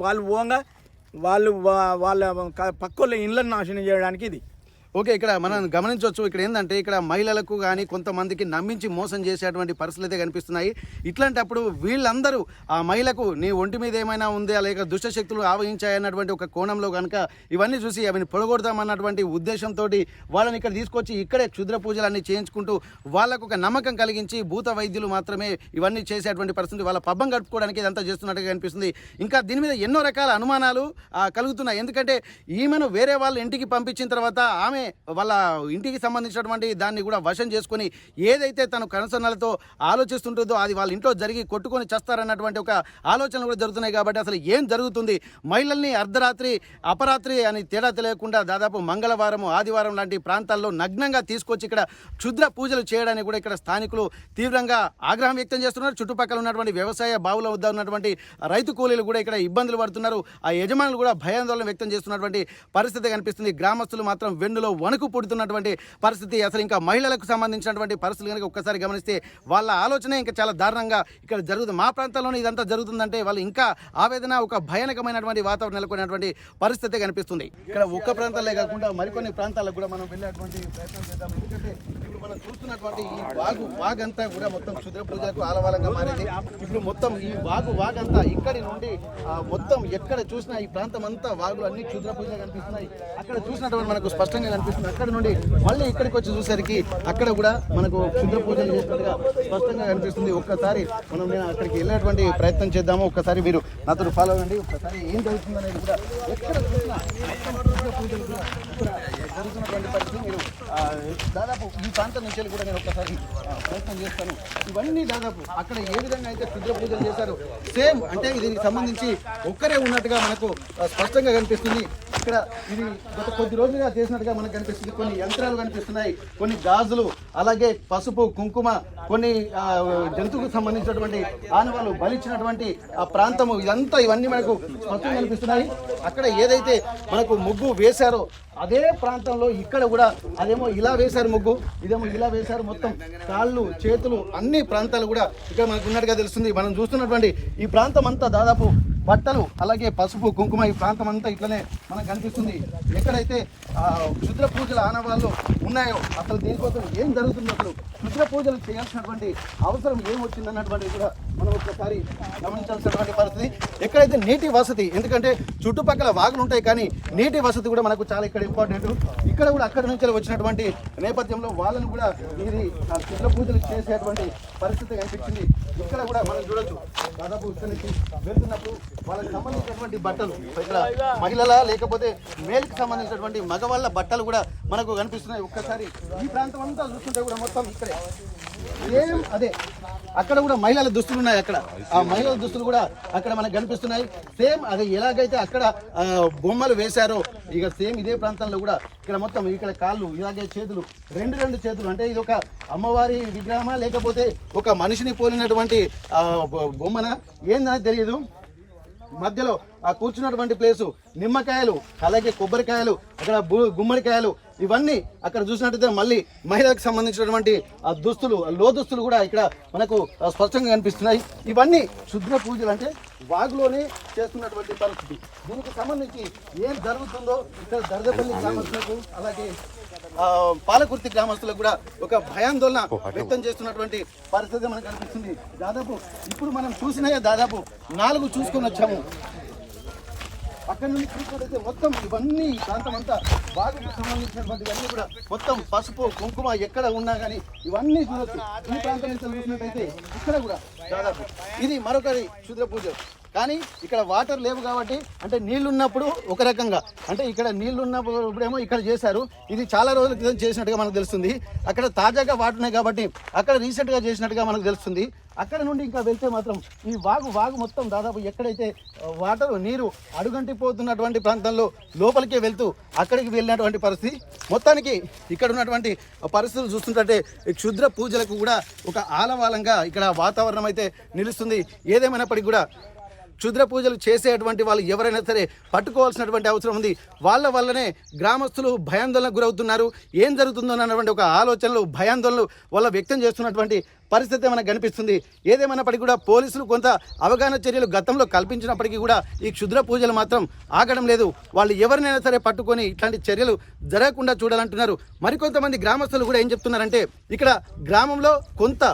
వాళ్ళు పోగా వాళ్ళ పక్కల ఇళ్ళని నాశనం చేయడానికి ఇది. ఓకే, ఇక్కడ మనం గమనించవచ్చు. ఇక్కడ ఏంటంటే ఇక్కడ మహిళలకు కానీ కొంతమందికి నమ్మించి మోసం చేసేటువంటి పరిస్థితులు అయితే కనిపిస్తున్నాయి. ఇట్లాంటప్పుడు వీళ్ళందరూ ఆ మహిళకు నీ ఒంటి మీద ఏమైనా ఉందా లేక దుష్టశక్తులు ఆవహించాయన్నటువంటి ఒక కోణంలో కనుక ఇవన్నీ చూసి అవిని పొడగొడతామన్నటువంటి ఉద్దేశంతో వాళ్ళని ఇక్కడ తీసుకొచ్చి ఇక్కడే క్షుద్ర పూజలన్నీ చేయించుకుంటూ వాళ్ళకు ఒక నమ్మకం కలిగించి భూత వైద్యులు మాత్రమే ఇవన్నీ చేసేటువంటి పరిస్థితి, వాళ్ళ పబ్బం గడుపుకోవడానికి ఇదంతా చేస్తున్నట్టుగా కనిపిస్తుంది. ఇంకా దీని మీద ఎన్నో రకాల అనుమానాలు కలుగుతున్నాయి. ఎందుకంటే ఈమెను వేరే వాళ్ళ ఇంటికి పంపించిన తర్వాత ఆమె వాళ్ళ ఇంటికి సంబంధించినటువంటి దాన్ని కూడా వశం చేసుకొని ఏదైతే తను కనసనలతో ఆలోచిస్తుంటుందో అది వాళ్ళ ఇంట్లో జరిగి కొట్టుకొని చేస్తారన్నటువంటి ఒక ఆలోచనలు కూడా జరుగుతున్నాయి. కాబట్టి అసలు ఏం జరుగుతుంది, మహిళల్ని అర్ధరాత్రి అపరాత్రి అని తేడా తెలియకుండా దాదాపు మంగళవారం ఆదివారం లాంటి ప్రాంతాల్లో నగ్నంగా తీసుకొచ్చి ఇక్కడ క్షుద్ర పూజలు చేయడానికి కూడా ఇక్కడ స్థానికులు తీవ్రంగా ఆగ్రహం వ్యక్తం చేస్తున్నారు. చుట్టుపక్కల ఉన్నటువంటి వ్యవసాయ బావుల వద్ద ఉన్నటువంటి రైతు కూలీలు కూడా ఇక్కడ ఇబ్బందులు పడుతున్నారు. ఆ యజమానులు కూడా భయాందోళన వ్యక్తం చేస్తున్నటువంటి పరిస్థితి కనిపిస్తుంది. గ్రామస్తులు మాత్రం వెన్నులో వణుకు పుడుతున్నటువంటి పరిస్థితి. అసలు ఇంకా మహిళలకు సంబంధించినటువంటి పరిస్థితులు కనుక ఒక్కసారి గమనిస్తే వాళ్ళ ఆలోచనే ఇంకా చాలా దారుణంగా ఇక్కడ జరుగుతుంది. మా ప్రాంతంలోనే ఇదంతా జరుగుతుందంటే వాళ్ళు ఇంకా ఆవేదన, ఒక భయానకమైనటువంటి వాతావరణం నెలకొనేటువంటి పరిస్థితి కనిపిస్తుంది. ఇక్కడ ఒక్క ప్రాంతాలే కాకుండా మరికొన్ని ప్రాంతాలకు కూడా మనం వెళ్ళేటువంటి ప్రయత్నం చేద్దాం. ఎందుకంటే ఇప్పుడు మనం చూస్తున్నటువంటి ఈ వాగంతా కూడా మొత్తం క్షుద్ర పూజలకు ఆలవాలంగా మారింది. ఇప్పుడు మొత్తం ఈ వాగంతా ఇక్కడి నుండి మొత్తం ఎక్కడ చూసినా ఈ ప్రాంతం అంతా వాగులు అన్ని క్షుద్ర పూజలు కనిపిస్తున్నాయి. అక్కడ చూసినటువంటి మనకు స్పష్టంగా కనిపిస్తుంది. అక్కడ నుండి మళ్ళీ ఇక్కడికి వచ్చి చూసరికి అక్కడ కూడా మనకు క్షుద్ర పూజలు చేసినట్టుగా స్పష్టంగా కనిపిస్తుంది. ఒక్కసారి నేను అక్కడికి వెళ్ళేటువంటి ప్రయత్నం చేద్దాము. ఒక్కసారి మీరు నాతో ఫాలో అవ్వండి. ఒక్కసారి ఏం జరుగుతుందనేది కూడా ఎక్కడ చూసినా క్షుద్ర పూజలు కూడా జరుగుతున్నటువంటి పరిస్థితి. మీరు దాదాపు ఈ ప్రాంతం నుంచి కూడా నేను ఒక్కసారి ప్రయత్నం చేస్తాను. ఇవన్నీ దాదాపు అక్కడ ఏ విధంగా అయితే క్షుద్ర పూజలు చేశారు సేమ్ అంటే దీనికి సంబంధించి ఒక్కరే ఉన్నట్టుగా మనకు స్పష్టంగా కనిపిస్తుంది. ఇక్కడ ఇది గత కొద్ది రోజులుగా చేసినట్టుగా మనకు కనిపిస్తుంది. కొన్ని యంత్రాలు కనిపిస్తున్నాయి, కొన్ని గాజులు, అలాగే పసుపు కుంకుమ, కొన్ని జంతువుకు సంబంధించినటువంటి ఆనవాళ్ళు బలిచ్చినటువంటి ఆ ప్రాంతము ఇవన్నీ మనకు స్పష్టంగా కనిపిస్తున్నాయి. అక్కడ ఏదైతే మనకు ముగ్గు వేశారో అదే ప్రాంతంలో ఇక్కడ కూడా అదేమో ఇలా వేశారు ముగ్గు, ఇదేమో ఇలా వేశారు. మొత్తం కాళ్ళు చేతులు అన్ని ప్రాంతాలు కూడా ఇక్కడ మనకు ఉన్నట్టుగా తెలుస్తుంది. మనం చూస్తున్నటువంటి ఈ ప్రాంతం అంతా దాదాపు బట్టలు అలాగే పసుపు కుంకుమ ఈ ప్రాంతం అంతా ఇట్లనే మనకు కనిపిస్తుంది. ఎక్కడైతే క్షుద్ర పూజల ఆనవాళ్ళు ఉన్నాయో అసలు దీనికోసం ఏం జరుగుతుంది, అసలు క్షుద్ర పూజలు చేయాల్సినటువంటి అవసరం ఏమొచ్చిందన్నటువంటిది కూడా మనం ఒక్కసారి గమనించాల్సినటువంటి పరిస్థితి. ఎక్కడైతే నీటి వసతి, ఎందుకంటే చుట్టుపక్కల వాగులు ఉంటాయి కానీ నీటి వసతి కూడా మనకు చాలా ఇక్కడ ఇంపార్టెంట్. ఇక్కడ కూడా అక్కడి నుంచి వచ్చినటువంటి నేపథ్యంలో వాళ్ళను కూడా ఇది క్షుద్ర పూజలు చేసేటువంటి పరిస్థితి కనిపించింది. ఇక్కడ కూడా మనం చూడొచ్చు, దాదాపు ఇక్కడ నుంచి వెళ్తున్నప్పుడు వాళ్ళకి సంబంధించినటువంటి బట్టలు, ఇక్కడ మహిళల లేకపోతే మేల్కి సంబంధించినటువంటి మగవాళ్ళ బట్టలు కూడా మనకు కనిపిస్తున్నాయి. ఒక్కసారి ఈ ప్రాంతం అంతా చూస్తుంటే కూడా మొత్తం ఇక్కడే సేమ్ అదే. అక్కడ కూడా మహిళల దుస్తులు ఉన్నాయి, అక్కడ ఆ మహిళల దుస్తులు కూడా అక్కడ మనకు కనిపిస్తున్నాయి. సేమ్ అది ఎలాగైతే అక్కడ బొమ్మలు వేశారో ఇక సేమ్ ఇదే ప్రాంతంలో కూడా ఇక్కడ మొత్తం ఇక్కడ కాళ్ళు, ఇలాగే చేతులు, రెండు చేతులు. అంటే ఇది ఒక అమ్మవారి విగ్రహమా లేకపోతే ఒక మనిషిని పోలినటువంటి బొమ్మన ఏందని తెలియదు. మధ్యలో ఆ కూర్చున్నటువంటి ప్లేసు నిమ్మకాయలు, అలాగే కొబ్బరికాయలు, అక్కడ గుమ్మడికాయలు, ఇవన్నీ అక్కడ చూసినట్టయితే మళ్ళీ మహిళలకు సంబంధించినటువంటి ఆ దుస్తులు, లోదుస్తులు కూడా ఇక్కడ మనకు స్పష్టంగా కనిపిస్తున్నాయి. ఇవన్నీ క్షుద్ర పూజలు, అంటే వాగులోనే చేస్తున్నటువంటి పరిస్థితి. దీనికి సంబంధించి ఏం జరుగుతుందో ఇక్కడ దర్దపల్లి గ్రామస్తులకు అలాగే పాలకుర్తి గ్రామస్తులకు కూడా ఒక భయాందోళన వ్యక్తం చేస్తున్నటువంటి పరిస్థితి మనకు కనిపిస్తుంది. దాదాపు ఇప్పుడు మనం చూసినాయే దాదాపు 4 చూసుకొని వచ్చాము. అక్కడ నుండి చూసినట్టయితే మొత్తం ఇవన్నీ ప్రాంతం అంతా వాగుకు సంబంధించినటువంటి అన్నీ కూడా మొత్తం పసుపు కుంకుమ ఎక్కడ ఉన్నా కానీ ఇవన్నీ చూడొచ్చు. ఈ ప్రాంతం నుంచి చూసినట్టయితే ఇక్కడ కూడా దాదాపు ఇది మరొకరి క్షుద్ర పూజ. కానీ ఇక్కడ వాటర్ లేవు కాబట్టి, అంటే నీళ్లు ఉన్నప్పుడు ఒక రకంగా, అంటే ఇక్కడ నీళ్లు ఉన్నప్పుడేమో ఇక్కడ చేశారు. ఇది చాలా రోజుల క్రితం చేసినట్టుగా మనకు తెలుస్తుంది. అక్కడ తాజాగా వాటర్ ఉన్నాయి కాబట్టి అక్కడ రీసెంట్గా చేసినట్టుగా మనకు తెలుస్తుంది. అక్కడ నుండి ఇంకా వెళ్తే మాత్రం ఈ వాగు మొత్తం దాదాపు ఎక్కడైతే నీరు అడుగంటిపోతున్నటువంటి ప్రాంతంలో లోపలికే వెళ్తూ అక్కడికి వెళ్ళినటువంటి పరిస్థితి. మొత్తానికి ఇక్కడ ఉన్నటువంటి పరిస్థితులు చూస్తుంటే క్షుద్ర పూజలకు కూడా ఒక ఆలవాలంగా ఇక్కడ వాతావరణం అయితే నిలుస్తుంది. ఏదేమైనప్పటికీ కూడా క్షుద్ర పూజలు చేసేటువంటి వాళ్ళు ఎవరైనా సరే పట్టుకోవాల్సినటువంటి అవసరం ఉంది. వాళ్ళ వల్లనే గ్రామస్తులు భయాందోళనకు గురవుతున్నారు. ఏం జరుగుతుందో అన్నటువంటి ఒక ఆలోచనలు, భయాందోళనలు వాళ్ళ వ్యక్తం చేస్తున్నటువంటి పరిస్థితి మనకు కనిపిస్తుంది. ఏదేమైనప్పటికీ కూడా పోలీసులు కొంత అవగాహన చర్యలు గతంలో కల్పించినప్పటికీ కూడా ఈ క్షుద్ర పూజలు మాత్రం ఆగడం లేదు. వాళ్ళు ఎవరినైనా సరే పట్టుకొని ఇట్లాంటి చర్యలు జరగకుండా చూడాలంటున్నారు. మరికొంతమంది గ్రామస్తులు కూడా ఏం చెప్తున్నారంటే ఇక్కడ గ్రామంలో కొంత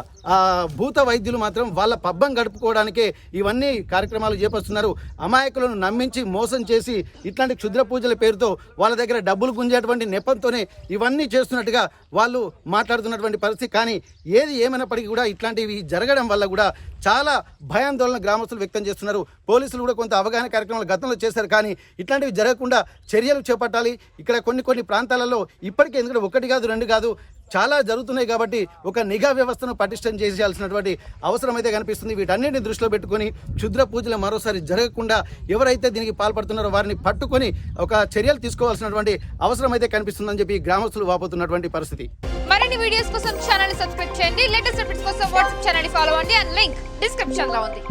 భూత వైద్యులు మాత్రం వాళ్ళ పబ్బం గడుపుకోవడానికే ఇవన్నీ కార్యక్రమాలు చేపడుతున్నారు. అమాయకులను నమ్మించి మోసం చేసి ఇట్లాంటి క్షుద్ర పూజల పేరుతో వాళ్ళ దగ్గర డబ్బులు గుంజేటువంటి నెపంతోనే ఇవన్నీ చేస్తున్నట్టుగా వాళ్ళు మాట్లాడుతున్నటువంటి పరిస్థితి. కానీ ఏది ఏమైనప్పటికీ కూడా ఇట్లాంటివి జరగడం వల్ల కూడా చాలా భయాందోళన గ్రామస్తులు వ్యక్తం చేస్తున్నారు. పోలీసులు కూడా కొంత అవగాహన కార్యక్రమాలు గతంలో చేశారు. కానీ ఇట్లాంటివి జరగకుండా చర్యలు చేపట్టాలి. ఇక్కడ కొన్ని ప్రాంతాలలో ఇప్పటికే, ఎందుకంటే 1 కాదు 2 కాదు చాలా జరుగుతున్నాయి కాబట్టి ఒక నిఘా వ్యవస్థను పటిష్టం చేయాల్సినటువంటి అవసరం అయితే కనిపిస్తుంది. వీటన్నిటిని దృష్టిలో పెట్టుకొని క్షుద్ర పూజలు మరోసారి జరగకుండా ఎవరైతే దీనికి పాల్పడుతున్నారో వారిని పట్టుకొని ఒక చర్యలు తీసుకోవాల్సినటువంటి అవసరం అయితే కనిపిస్తుందని చెప్పి గ్రామస్తులు వాపోతున్నటువంటి పరిస్థితి. మరిన్ని వీడియోస్ కోసం ఛానల్ ని సబ్స్క్రైబ్ చేయండి. లేటెస్ట్ అప్డేట్స్ కోసం వాట్సాప్ ఛానల్ ని ఫాలో అవ్వండి. అండ్ లింక్ డిస్క్రిప్షన్ లో ఉంది.